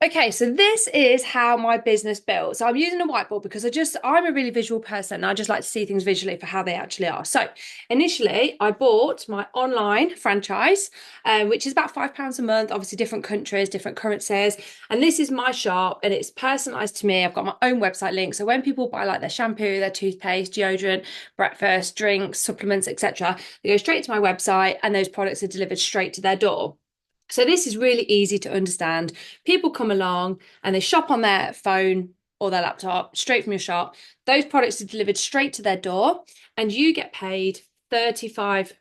Okay, so this is how my business built. So I'm using a whiteboard because I'm a really visual person. And I just like to see things visually for how they actually are. So initially, I bought my online franchise, which is about £5 a month, obviously different countries, different currencies. And this is my shop and it's personalized to me. I've got my own website link. So when people buy like their shampoo, their toothpaste, deodorant, breakfast, drinks, supplements, etc., they go straight to my website and those products are delivered straight to their door. So this is really easy to understand. People come along and they shop on their phone or their laptop straight from your shop. Those products are delivered straight to their door and you get paid 35%.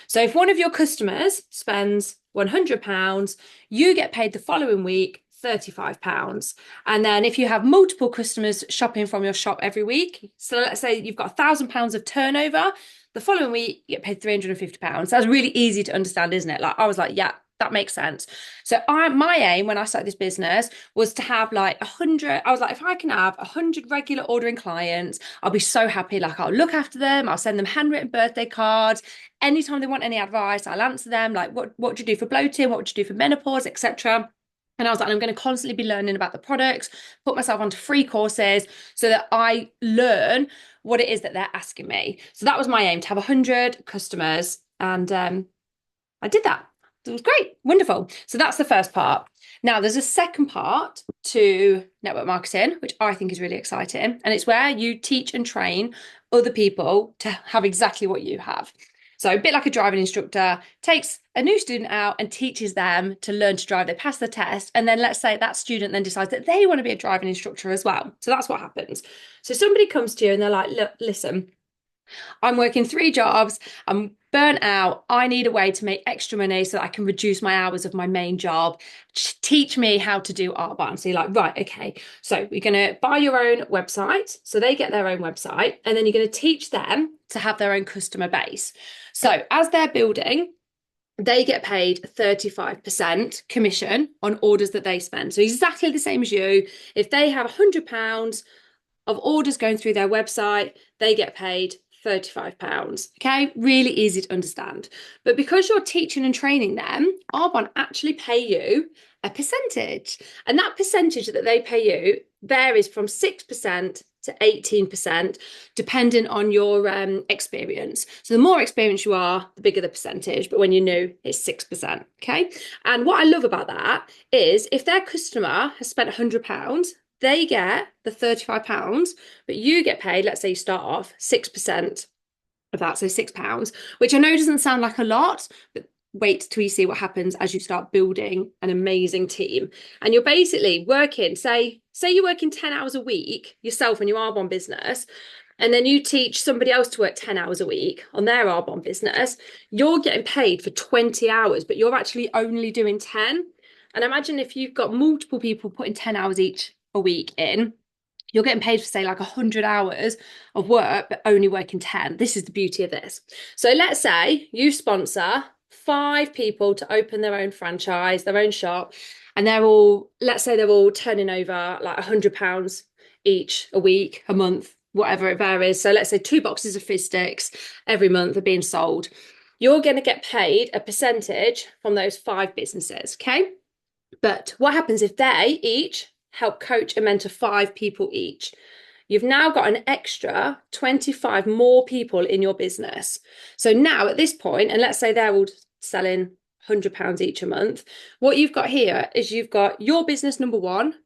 So if one of your customers spends £100, you get paid the following week £35. And then if you have multiple customers shopping from your shop every week, so let's say you've got £1,000 of turnover, the following week you get paid £350. That's really easy to understand, isn't it? Like I was like, yeah, that makes sense. So my aim when I started this business was to have like 100. I was like, if I can have 100 regular ordering clients, I'll be so happy. Like I'll look after them, I'll send them handwritten birthday cards. Anytime they want any advice, I'll answer them. Like, what do you do for bloating? What would you do for menopause, etc. And I was like, I'm going to constantly be learning about the products, put myself onto free courses so that I learn what it is that they're asking me. So that was my aim, to have 100 customers. And I did that. It was great, wonderful. So that's the first part. Now, there's a second part to network marketing, which I think is really exciting. And it's where you teach and train other people to have exactly what you have. So, a bit like a driving instructor takes a new student out and teaches them to learn to drive. They pass the test. And then let's say that student then decides that they want to be a driving instructor as well. So, that's what happens. So, somebody comes to you and they're like, look, listen, I'm working 3 jobs. I'm burnt out. I need a way to make extra money so that I can reduce my hours of my main job. Teach me how to do Artbarn. So you're like, right, okay. So you're going to buy your own website. So they get their own website. And then you're going to teach them to have their own customer base. So as they're building, they get paid 35% commission on orders that they spend. So exactly the same as you. If they have £100 of orders going through their website, they get paid £35. Okay, really easy to understand. But because you're teaching and training them, Arbonne actually pay you a percentage. And that percentage that they pay you varies from 6% to 18%, depending on your experience. So the more experienced you are, the bigger the percentage. But when you're new, it's 6%. Okay. And what I love about that is if their customer has spent £100, they get the £35, but you get paid, let's say you start off 6% of that, so £6, which I know doesn't sound like a lot, but wait till you see what happens as you start building an amazing team. And you're basically working, say you're working 10 hours a week yourself in your Arbonne business, and then you teach somebody else to work 10 hours a week on their Arbonne business, you're getting paid for 20 hours, but you're actually only doing 10. And imagine if you've got multiple people putting 10 hours each a week in, you're getting paid for say like 100 hours of work but only working 10. This is the beauty of this. So let's say you sponsor 5 people to open their own franchise, their own shop, and let's say they're all turning over like £100 each a week, a month, whatever it varies. So let's say 2 boxes of fizz sticks every month are being sold. You're going to get paid a percentage from those 5 businesses. Okay, but what happens if they each help coach and mentor 5 people each? You've now got an extra 25 more people in your business. So now at this point, and let's say they're all selling £100 each a month, what you've got here is you've got your business number one,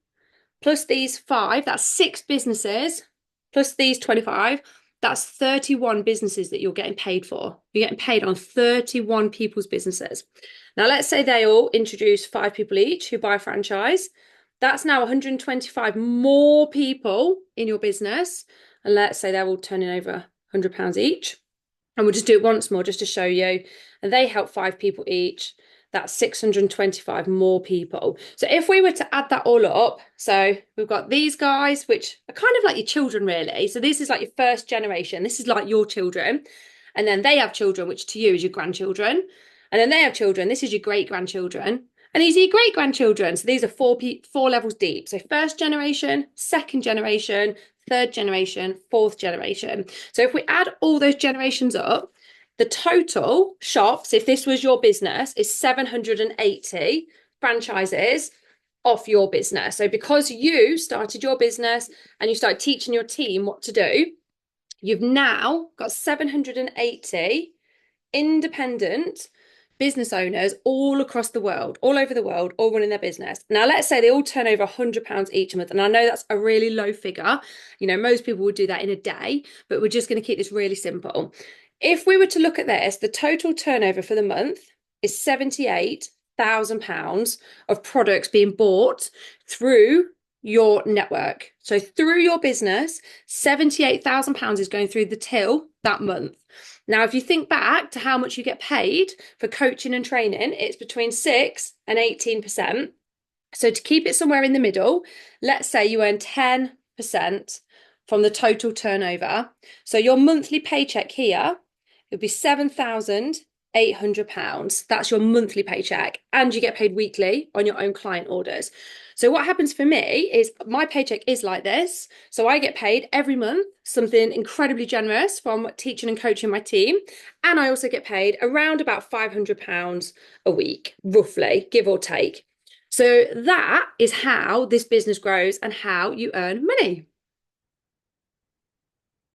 plus these 5, that's 6 businesses, plus these 25, that's 31 businesses that you're getting paid for. You're getting paid on 31 people's businesses. Now, let's say they all introduce 5 people each who buy a franchise. That's now 125 more people in your business. And let's say they're all turning over £100 each. And we'll just do it once more just to show you. And they help 5 people each. That's 625 more people. So if we were to add that all up, so we've got these guys, which are kind of like your children, really. So this is like your first generation. This is like your children. And then they have children, which to you is your grandchildren. And then they have children. This is your great-grandchildren. And these are your great-grandchildren. So these are 4 levels deep. So first generation, second generation, third generation, fourth generation. So if we add all those generations up, the total shops, if this was your business, is 780 franchises off your business. So because you started your business and you started teaching your team what to do, you've now got 780 independent business owners all across the world, all over the world, all running their business. Now, let's say they all turn over £100 each month. And I know that's a really low figure. You know, most people would do that in a day, but we're just going to keep this really simple. If we were to look at this, the total turnover for the month is £78,000 of products being bought through your network. So through your business, £78,000 is going through the till that month. Now, if you think back to how much you get paid for coaching and training, it's between 6 and 18%. So to keep it somewhere in the middle, let's say you earn 10% from the total turnover. So your monthly paycheck here would be £7,800. That's your monthly paycheck, and you get paid weekly on your own client orders. So what happens for me is my paycheck is like this. So I get paid every month, something incredibly generous from teaching and coaching my team. And I also get paid around about £500 a week, roughly, give or take. So that is how this business grows and how you earn money.